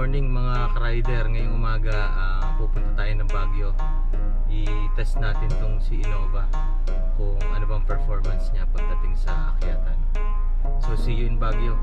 morning mga ka-rider. Ngayong umaga pupunta tayo ng Baguio. I-test natin tong si Innova kung ano bang performance niya pagdating sa akyatan. So see you in Baguio.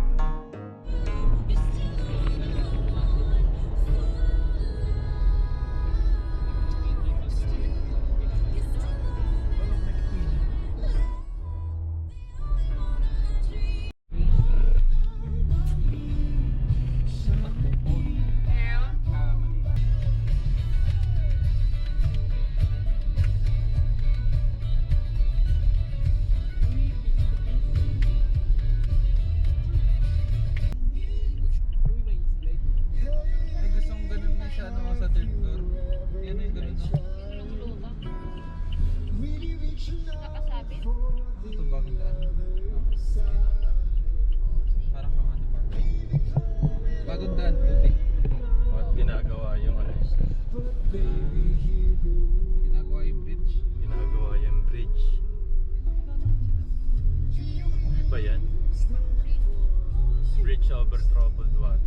Bridge over troubled water.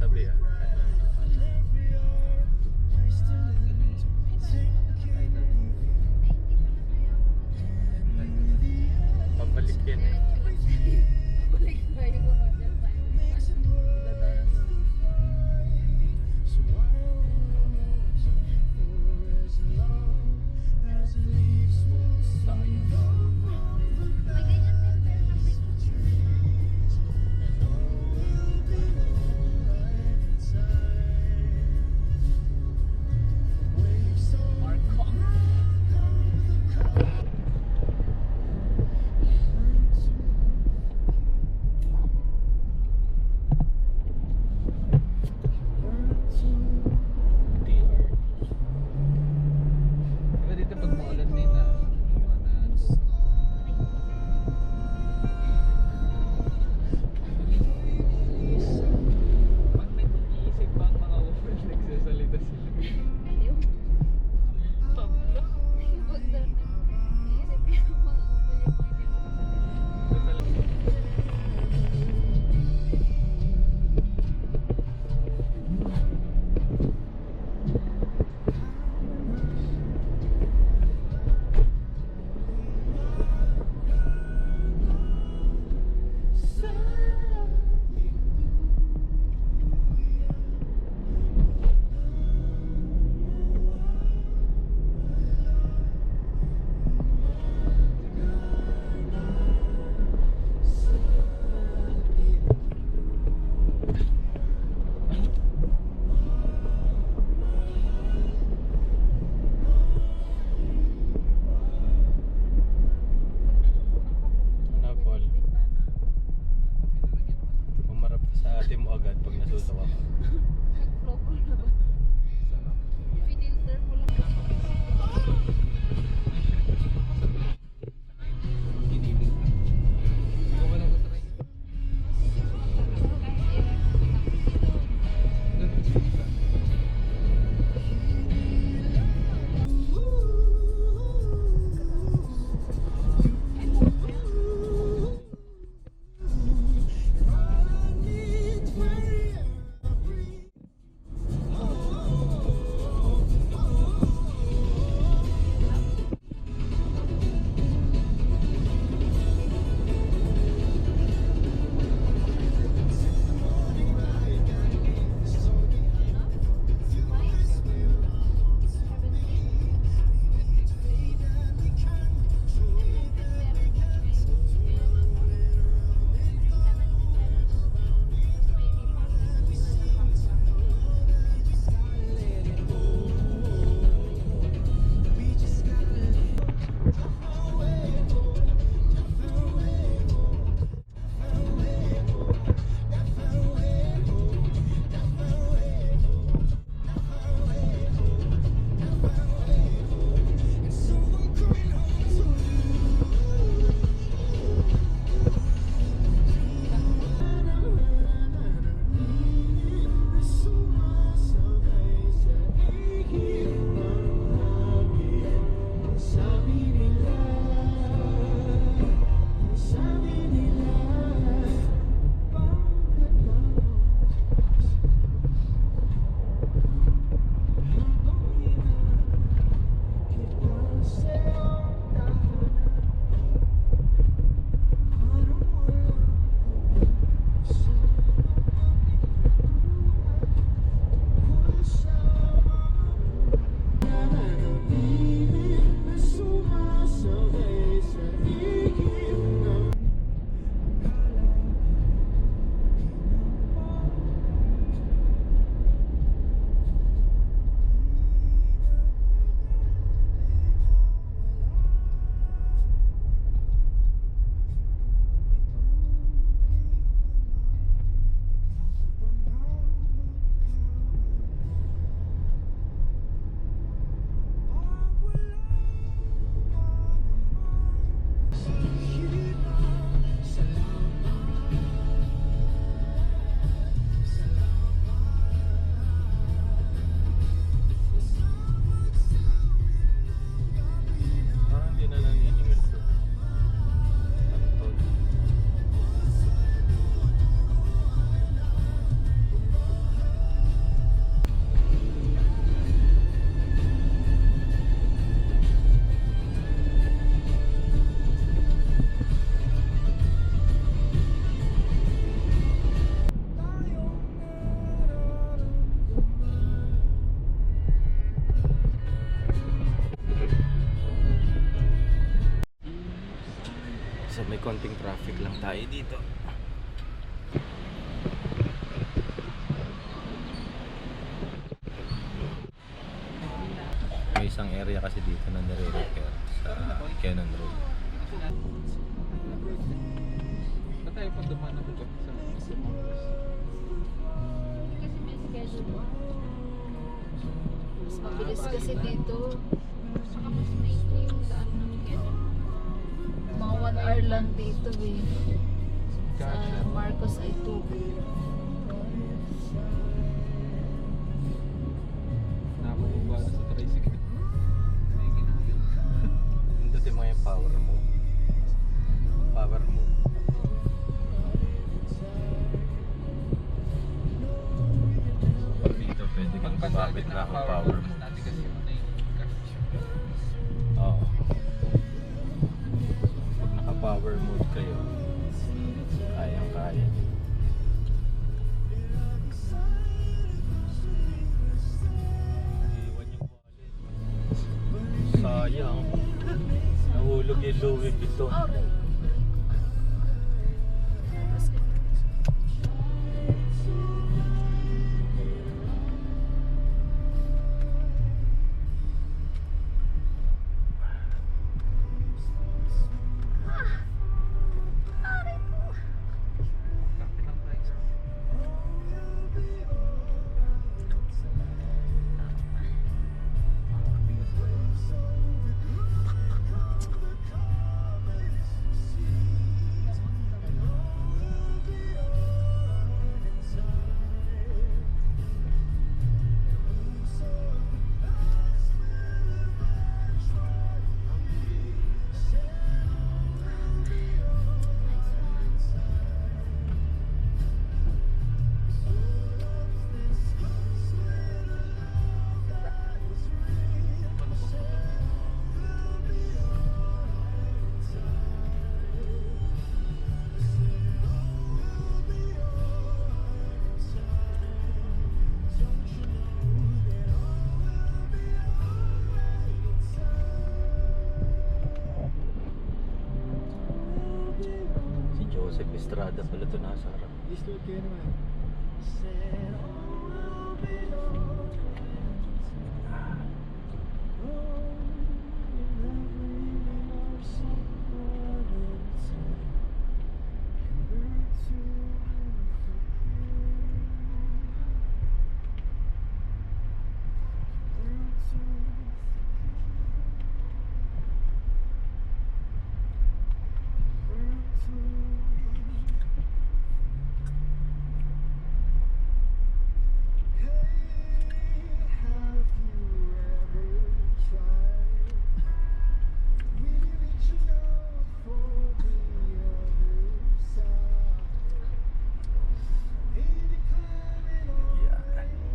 Sabi pabalik yan eh. Ate mo agad pag nasusawa ka. tayo dito. May isang area kasi dito na nire-repair sa Cannon Road. Ba't tayo pa dumaan na dito sa Kasi may schedule. Mas mabilis kasi dito. Saka mas maikli yung daan ng schedule. Mga 1 hour lang dito eh. Sa Marcos ay 2. nakababa na sa tricycle. May ginagawa. Pindutin mo yung power mode. Power mode. Pag dito pwede kang babit na akong power mode. Natin kasi yung ano yung Oo. Pag naka-power mode kayo, kayang-kaya. Iwan yung wallet. Sayang. Nahulog yung Louis Vuitton. Si Joseph Estrada pala ito nasa harap.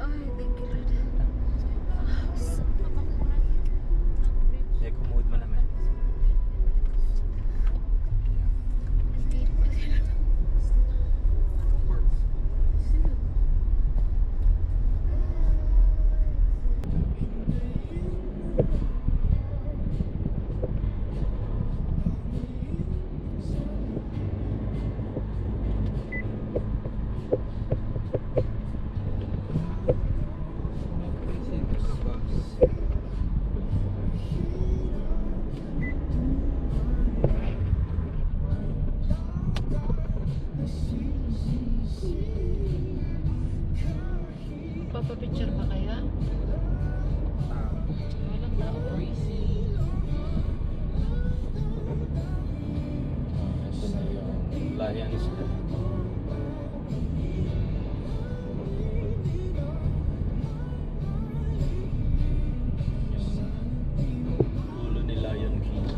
Ay, thank you Lord. Eco mode mo naman. Papapicture ba kaya? Walang tao. Ito na yung Lions Club. Yung ulo ni Lion King.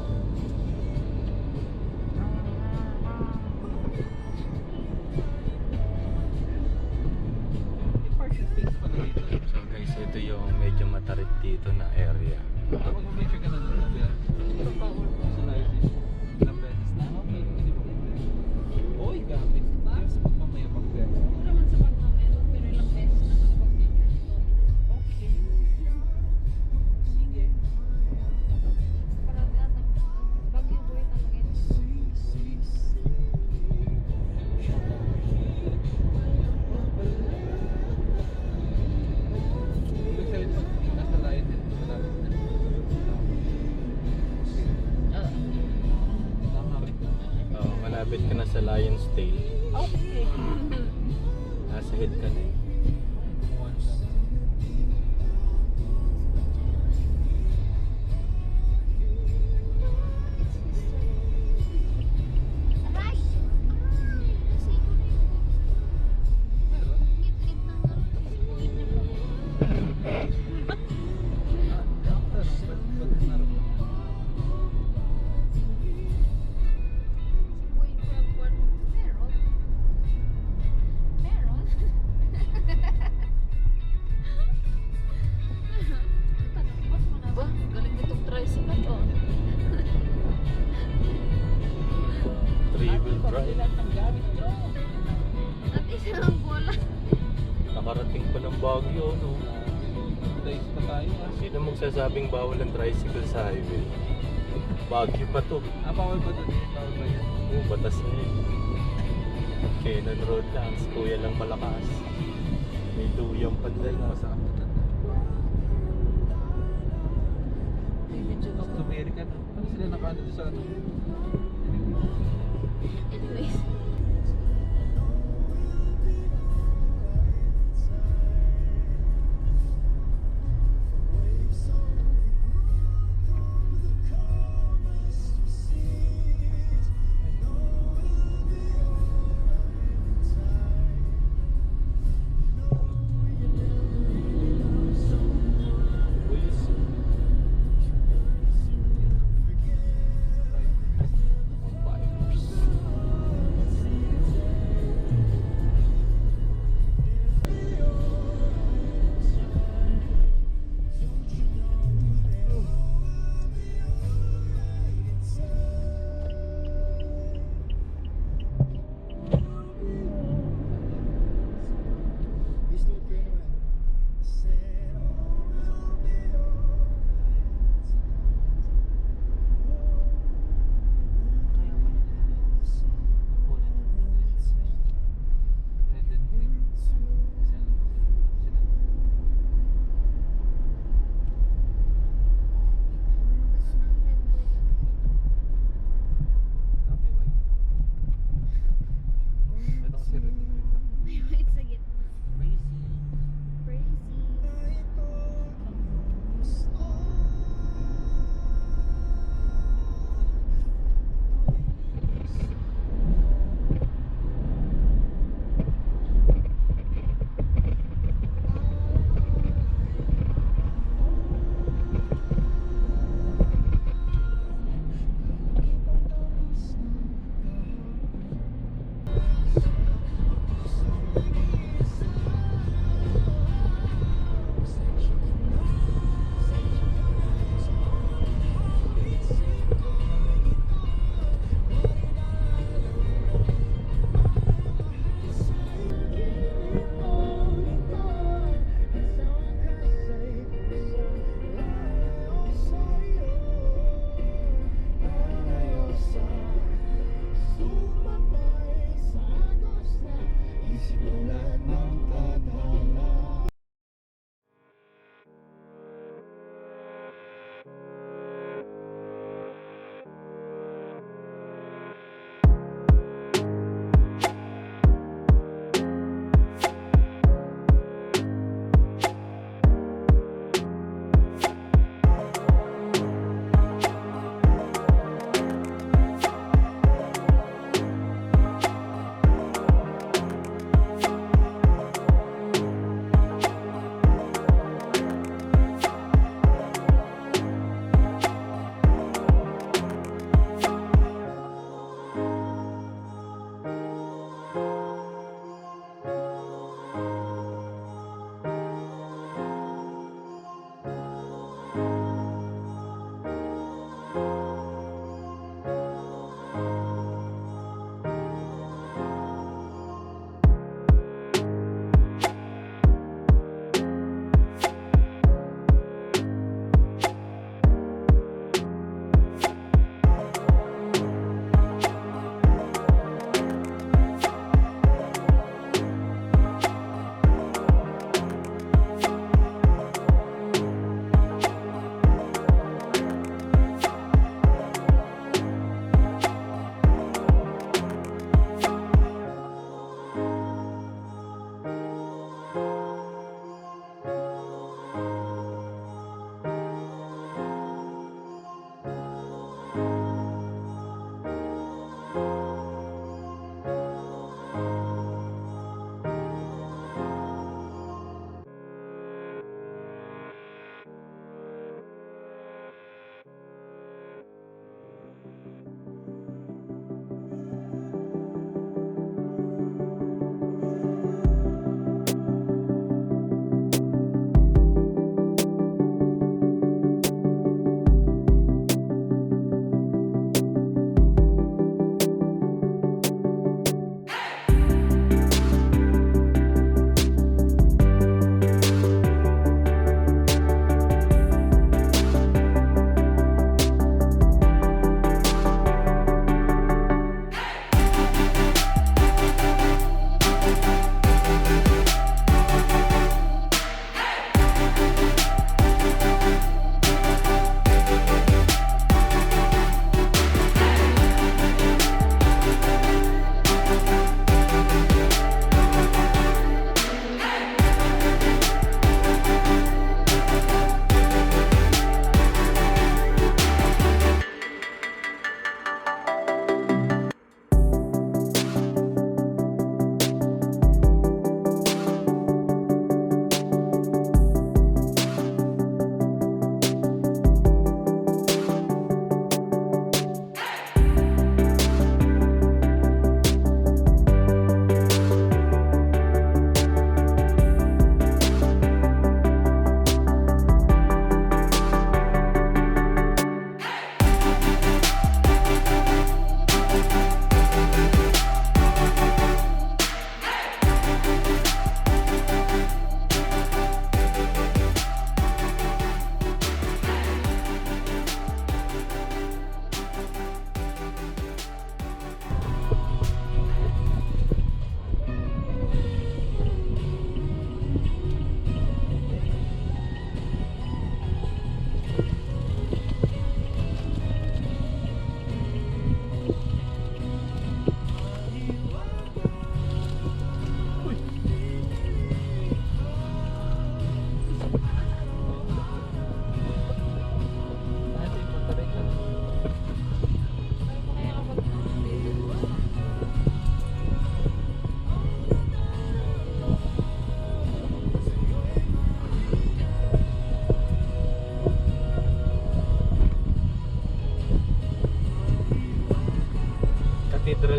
Partial face pa na dito. So guys, ito yung medyo matarik dito na area. Kapag mag-measure ka na doon, sa live is ilang beses na. Okay, hindi ba? Oy, gamit. tail. Okay. Nasa head ka na eh. Kumuha na siya. Ba, galing nitong tricycle oh. Three-wheel drive. Lahat ng gamit nyo. At isa ang bola. Nakarating pa ng Baguio, no? Days pa tayo ah. Sino magsasabing bawal ang tricycle sa highway? Baguio pa to. Bawal ba doon? Bawal ba yan? Oo, batas na yun. Cannon Road lang, si kuya lang malakas. May luyang pandala. Masakit na doon. May video North ako. America na. Ano sila nakaano doon sa ano? Anyways. Wait sa gitna. Crazy. Isip mo na.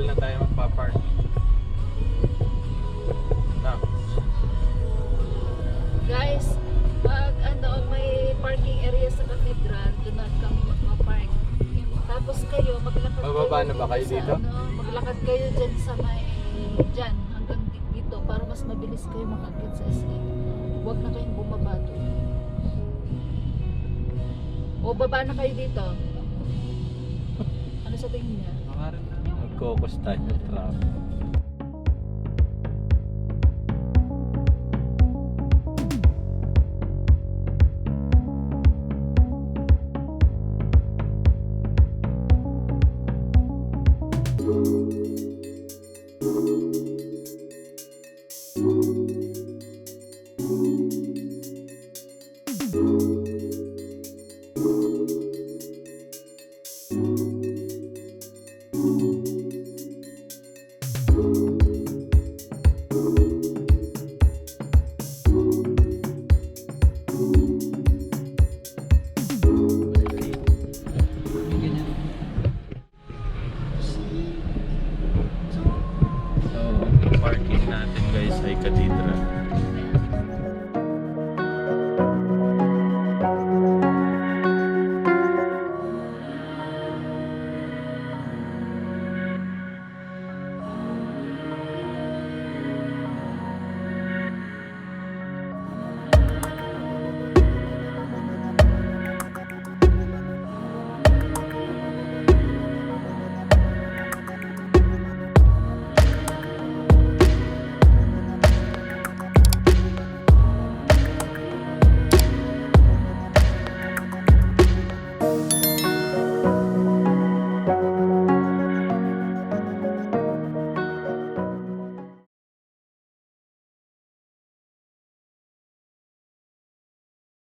na tayo magpa-park. Na. Guys, pag may parking area sa cathedral, doon na kami magpa-park. Tapos kayo, maglakad Bababa na ba kayo sa dito? maglakad kayo dyan sa may, dyan, hanggang dito, para mas mabilis kayo makakit sa SM. Huwag na kayong bumaba doon. O, baba na kayo dito. Ano sa tingin niya? Makarin na. Mag-focus tayo sa traffic. So, ang parking natin guys ay Cathedral